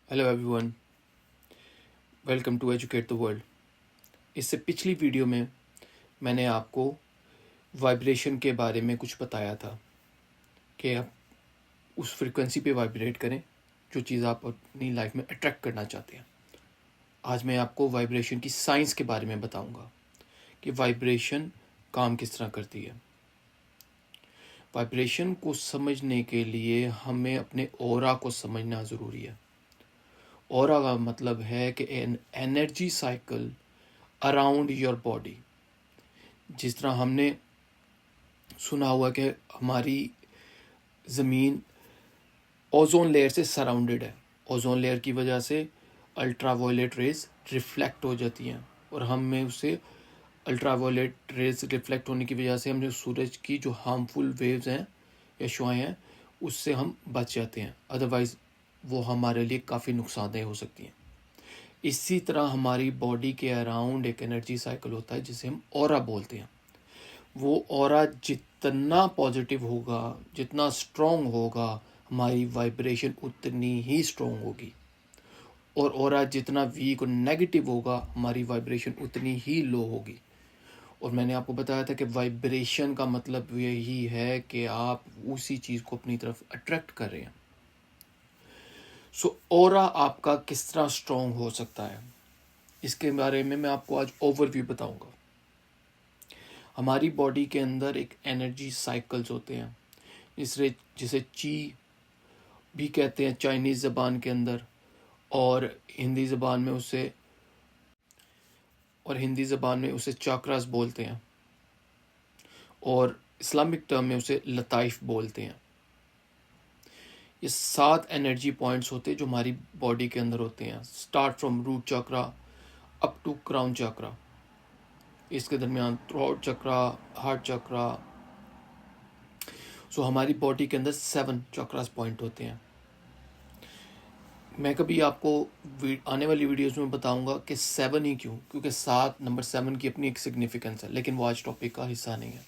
Hello everyone, welcome to educate the world. इससे पिछली video में मैंने आपको वाइब्रेशन के बारे में कुछ बताया था कि आप उस फ्रीक्वेंसी पे वाइब्रेट करें जो चीज़ आप अपनी लाइफ में अट्रैक्ट करना चाहते हैं। आज मैं आपको वाइब्रेशन की साइंस के बारे में बताऊंगा कि वाइब्रेशन काम किस तरह करती है। वाइब्रेशन को समझने के लिए हमें अपने ऑरा को समझना ज़रूरी है। ऑरा का मतलब है कि an energy cycle around your body. जिस तरह हमने सुना हुआ कि हमारी ज़मीन ओजोन लेयर से सराउंडेड है। ओजोन लेयर की वजह से अल्ट्रावायलेट रेज रिफ्लेक्ट हो जाती हैं और हमें उससे अल्ट्रावायलेट रेज रिफ्लेक्ट होने की वजह से हम जो सूरज की जो हार्मफुल वेव्स हैं या शुआएँ हैं उससे हम बच जाते हैं, अदरवाइज़ वो हमारे लिए काफ़ी नुकसानदेह हो सकती हैं। इसी तरह हमारी बॉडी के अराउंड एक एनर्जी साइकिल होता है जिसे हम ऑरा बोलते हैं। वो ऑरा जितना पॉजिटिव होगा, जितना स्ट्रॉन्ग होगा, हमारी वाइब्रेशन उतनी ही स्ट्रॉन्ग होगी। और ऑरा जितना वीक और नेगेटिव होगा, हमारी वाइब्रेशन उतनी ही लो होगी। और मैंने आपको बताया था कि वाइब्रेशन का मतलब यही है कि आप उसी चीज़ को अपनी तरफ अट्रैक्ट कर रहे हैं। सो ऑरा आपका किस तरह स्ट्रॉन्ग हो सकता है, इसके बारे में मैं आपको आज ओवरव्यू बताऊंगा। हमारी बॉडी के अंदर एक एनर्जी साइकिल्स होते हैं, जिसे ची भी कहते हैं चाइनीज़ ज़बान के अंदर, और हिंदी ज़बान में उसे चाक्रास बोलते हैं, और इस्लामिक टर्म में उसे लताइफ बोलते हैं। ये 7 एनर्जी पॉइंट्स होते हैं जो हमारी बॉडी के अंदर होते हैं, start from root chakra up to crown chakra. इसके दरमियान थ्रोट चक्रा, हार्ट चक्रा। सो हमारी बॉडी के अंदर 7 चक्रास पॉइंट होते हैं। मैं कभी आपको आने वाली वीडियोस में बताऊंगा कि 7 ही क्यों, क्योंकि नंबर 7 की अपनी एक सिग्निफिकेंस है, लेकिन वो आज टॉपिक का हिस्सा नहीं है।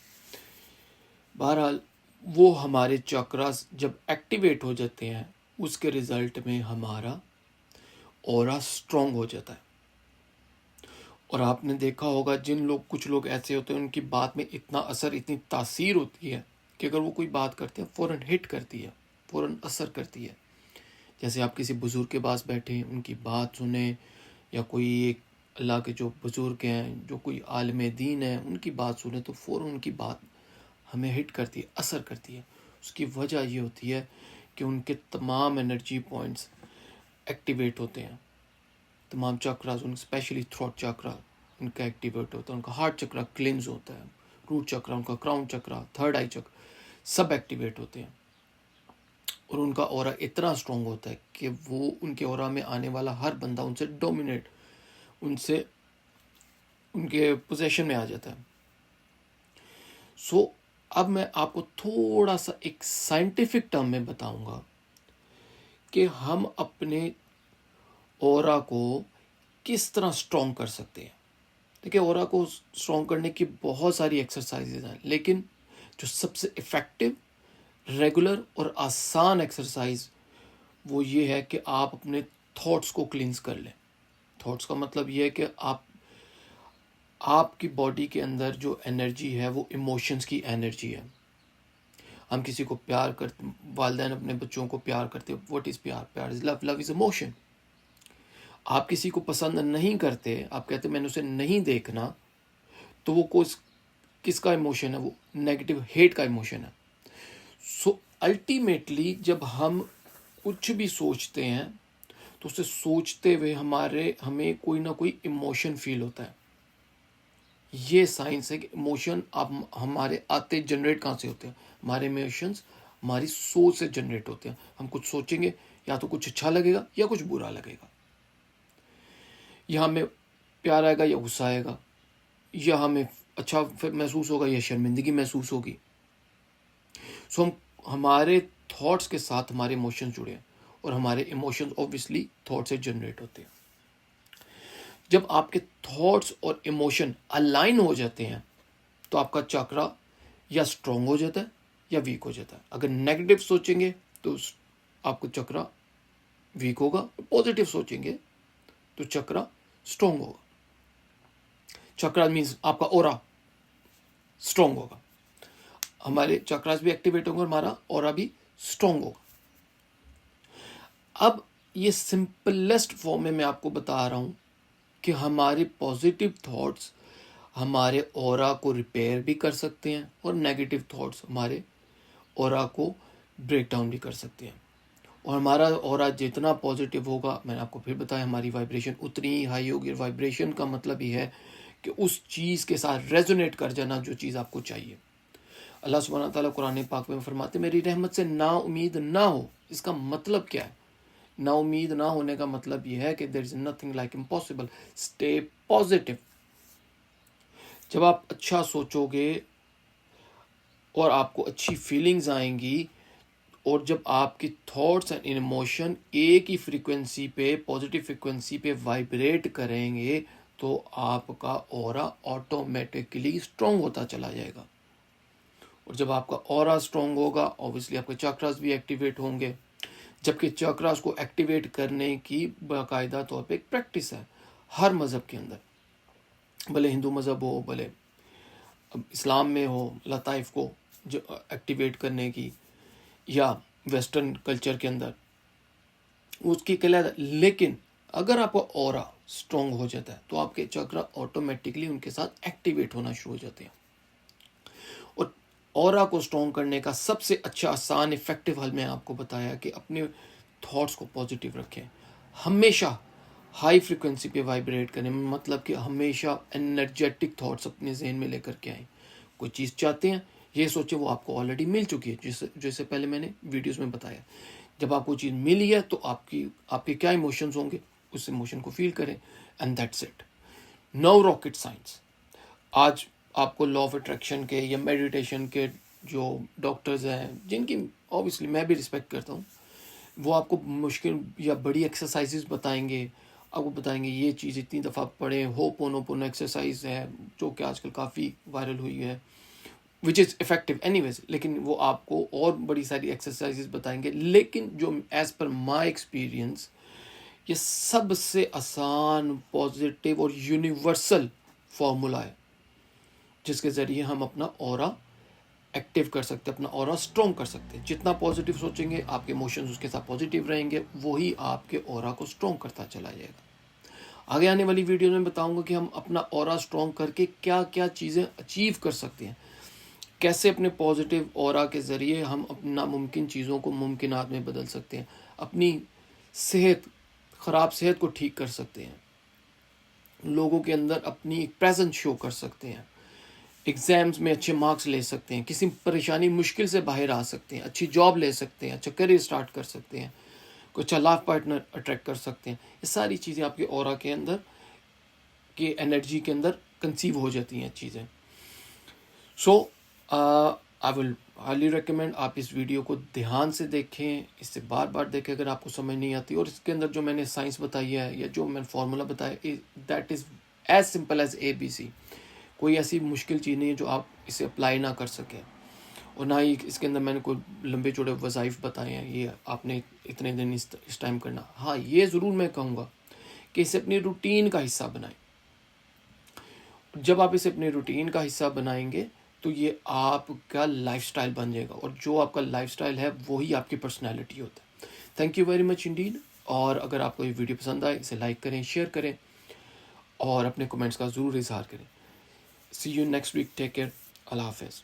बहरहाल वो हमारे चक्रास जब एक्टिवेट हो जाते हैं उसके रिजल्ट में हमारा ऑरा स्ट्रॉन्ग हो जाता है। और आपने देखा होगा कुछ लोग ऐसे होते हैं, उनकी बात में इतना असर, इतनी तासीर होती है कि अगर वो कोई बात करते हैं फ़ौरन हिट करती है, फ़ौरन असर करती है। जैसे आप किसी बुज़ुर्ग के पास बैठे, उनकी बात सुने, या कोई एक अल्लाह के जो बुज़ुर्ग हैं, जो कोई आलिम दीन है, उनकी बात सुने तो फ़ौरन उनकी बात हमें हिट करती है, असर करती है। उसकी वजह ये होती है कि उनके तमाम एनर्जी पॉइंट्स एक्टिवेट होते हैं, तमाम चक्रास, उन स्पेशली थ्रोट चक्रा उनका एक्टिवेट होता है, उनका हार्ट चक्रा क्लिंज होता है, रूट चक्रा, उनका क्राउन चक्रा, थर्ड आई चक्र, सब एक्टिवेट होते हैं। और उनका ऑरा इतना स्ट्रॉन्ग होता है कि वो उनके ऑरा में आने वाला हर बंदा उनसे डोमिनेट, उनसे उनके पोजेशन में आ जाता है। सो अब मैं आपको थोड़ा सा एक साइंटिफिक टर्म में बताऊंगा कि हम अपने ऑरा को किस तरह स्ट्रॉन्ग कर सकते हैं। देखिए, ऑरा को स्ट्रॉन्ग करने की बहुत सारी एक्सरसाइजेज हैं, लेकिन जो सबसे इफ़ेक्टिव, रेगुलर और आसान एक्सरसाइज वो ये है कि आप अपने थॉट्स को क्लींस कर लें। थॉट्स का मतलब ये है कि आपकी बॉडी के अंदर जो एनर्जी है वो इमोशंस की एनर्जी है। हम किसी को प्यार करते, वालिदैन अपने बच्चों को प्यार करते, व्हाट इज़ प्यार? प्यार is love, love is emotion. आप किसी को पसंद नहीं करते, आप कहते मैंने उसे नहीं देखना, तो वो किसका इमोशन है? वो नेगेटिव हेट का इमोशन है। सो अल्टीमेटली जब हम कुछ भी सोचते हैं तो उसे सोचते हुए हमें कोई ना कोई इमोशन फील होता है। ये साइंस है कि इमोशन आप हमारे आते जनरेट कहाँ से होते हैं? हमारे इमोशंस हमारी सोच से जनरेट होते हैं। हम कुछ सोचेंगे, या तो कुछ अच्छा लगेगा या कुछ बुरा लगेगा, या हमें प्यार आएगा या गुस्सा आएगा, या हमें अच्छा महसूस होगा या शर्मिंदगी महसूस होगी। सो हमारे थॉट्स के साथ हमारे इमोशंस जुड़े हैं, और हमारे इमोशंस ऑब्वियसली थॉट से जनरेट होते हैं। जब आपके थॉट्स और इमोशन अलाइन हो जाते हैं तो आपका चक्रा या स्ट्रॉन्ग हो जाता है या वीक हो जाता है। अगर नेगेटिव सोचेंगे तो आपको चक्रा वीक होगा। पॉजिटिव सोचेंगे तो चक्रा स्ट्रॉन्ग होगा। चक्रा मीन्स आपका ओरा स्ट्रॉन्ग होगा, हमारे चक्रास भी एक्टिवेट होंगे और हमारा ओरा भी स्ट्रॉन्ग होगा। अब ये सिंपलेस्ट फॉर्म में मैं आपको बता रहा हूं कि हमारे पॉजिटिव थॉट्स हमारे ऑरा को रिपेयर भी कर सकते हैं और नेगेटिव थॉट्स हमारे ऑरा को ब्रेक डाउन भी कर सकते हैं। और हमारा ऑरा जितना पॉजिटिव होगा, मैंने आपको फिर बताया, हमारी वाइब्रेशन उतनी ही हाई होगी। और वाइब्रेशन का मतलब ये है कि उस चीज़ के साथ रेजोनेट कर जाना जो चीज़ आपको चाहिए। अल्लाह सुब्हानहू व तआला कुरान पाक में फरमाते मेरी रहमत से ना उम्मीद ना हो। इसका मतलब क्या है? ना उम्मीद ना होने का मतलब यह है कि there is nothing like impossible. Stay positive. जब आप अच्छा सोचोगे और आपको अच्छी फीलिंग्स आएंगी, और जब आपकी थॉट्स एंड इमोशन एक ही फ्रीक्वेंसी पे, पॉजिटिव फ्रीक्वेंसी पे वाइब्रेट करेंगे, तो आपका ऑरा ऑटोमेटिकली स्ट्रॉन्ग होता चला जाएगा। और जब आपका ऑरा स्ट्रॉन्ग होगा, ऑब्वियसली आपके चक्रास भी एक्टिवेट होंगे। जबकि चक्रास को एक्टिवेट करने की बाकायदा तौर पे एक प्रैक्टिस है हर मज़हब के अंदर, भले हिंदू मज़हब हो, भले इस्लाम में हो, लताइफ को जो एक्टिवेट करने की, या वेस्टर्न कल्चर के अंदर उसकी कला। लेकिन अगर आपका ऑरा स्ट्रॉन्ग हो जाता है तो आपके चक्र ऑटोमेटिकली उनके साथ एक्टिवेट होना शुरू हो जाते हैं। और ऑरा को स्ट्रॉन्ग करने का सबसे अच्छा, आसान, इफेक्टिव हल मैं आपको बताया कि अपने थॉट्स को पॉजिटिव रखें। हमेशा हाई फ्रिक्वेंसी पे वाइब्रेट करें, मतलब कि हमेशा एनर्जेटिक थॉट्स अपने जहन में लेकर के आएँ। कोई चीज़ चाहते हैं, ये सोचे वो आपको ऑलरेडी मिल चुकी है, जैसे पहले मैंने वीडियोस में बताया। जब आपको चीज़ मिली है तो आपके क्या इमोशंस होंगे, उस इमोशन को फील करें, and that's it. No rocket science. आज आपको लॉ ऑफ अट्रैक्शन के या मेडिटेशन के जो डॉक्टर्स हैं, जिनकी ऑब्वियसली मैं भी रिस्पेक्ट करता हूँ, वो आपको मुश्किल या बड़ी एक्सरसाइजेज बताएंगे। आपको बताएंगे ये चीज़ इतनी दफ़ा पढ़ें, होपोनोपोनो एक्सरसाइज है जो कि आजकल काफ़ी वायरल हुई है, विच इज़ इफेक्टिव एनीवेज। लेकिन वो आपको और बड़ी सारी एक्सरसाइजेज बताएंगे। लेकिन जो एज़ पर माई एक्सपीरियंस, ये सबसे आसान, पॉजिटिव और यूनिवर्सल फॉर्मूला है जिसके ज़रिए हम अपना ऑरा एक्टिव कर सकते हैं, अपना ऑरा स्ट्रॉन्ग कर सकते हैं। जितना पॉजिटिव सोचेंगे, आपके इमोशंस उसके साथ पॉजिटिव रहेंगे, वही आपके ऑरा को स्ट्रॉन्ग करता चला जाएगा। आगे आने वाली वीडियो में बताऊंगा कि हम अपना ऑरा स्ट्रॉन्ग करके क्या क्या चीज़ें अचीव कर सकते हैं, कैसे अपने पॉजिटिव ऑरा के ज़रिए हम अपना मुमकिन चीज़ों को मुमकिनात में बदल सकते हैं, अपनी ख़राब सेहत को ठीक कर सकते हैं, लोगों के अंदर अपनी प्रेजेंस शो कर सकते हैं, एग्ज़ाम्स में अच्छे मार्क्स ले सकते हैं, किसी परेशानी मुश्किल से बाहर आ सकते हैं, अच्छी जॉब ले सकते हैं, अच्छा करियर स्टार्ट कर सकते हैं, कोई अच्छा लाइफ पार्टनर अट्रैक्ट कर सकते हैं। ये सारी चीज़ें आपके ऑरा के अंदर, के एनर्जी के अंदर कंसीव हो जाती हैं चीज़ें। सो आई विल हाईली रिकमेंड आप इस वीडियो को ध्यान से देखें, इससे बार बार देखें अगर आपको समझ नहीं आती। और इसके अंदर जो मैंने साइंस बताई है या जो मैंने फार्मूला बताया, that is as simple as ABC। कोई ऐसी मुश्किल चीज़ नहीं है जो आप इसे अप्लाई ना कर सकें। और ना ही इसके अंदर मैंने कोई लंबे चौड़े वज़ाइफ बताए हैं, ये आपने इतने दिन इस टाइम करना। हाँ, ये ज़रूर मैं कहूँगा कि इसे अपनी रूटीन का हिस्सा बनाएं। जब आप इसे अपने रूटीन का हिस्सा बनाएंगे तो ये आपका लाइफस्टाइल बन जाएगा, और जो आपका लाइफस्टाइल है वही आपकी पर्सनैलिटी होता है। Thank you very much Indeed. और अगर आपको ये वीडियो पसंद आए, इसे लाइक करें, शेयर करें और अपने कमेंट्स का ज़रूर इजहार करें। See you next week. Take care. Allah Hafiz.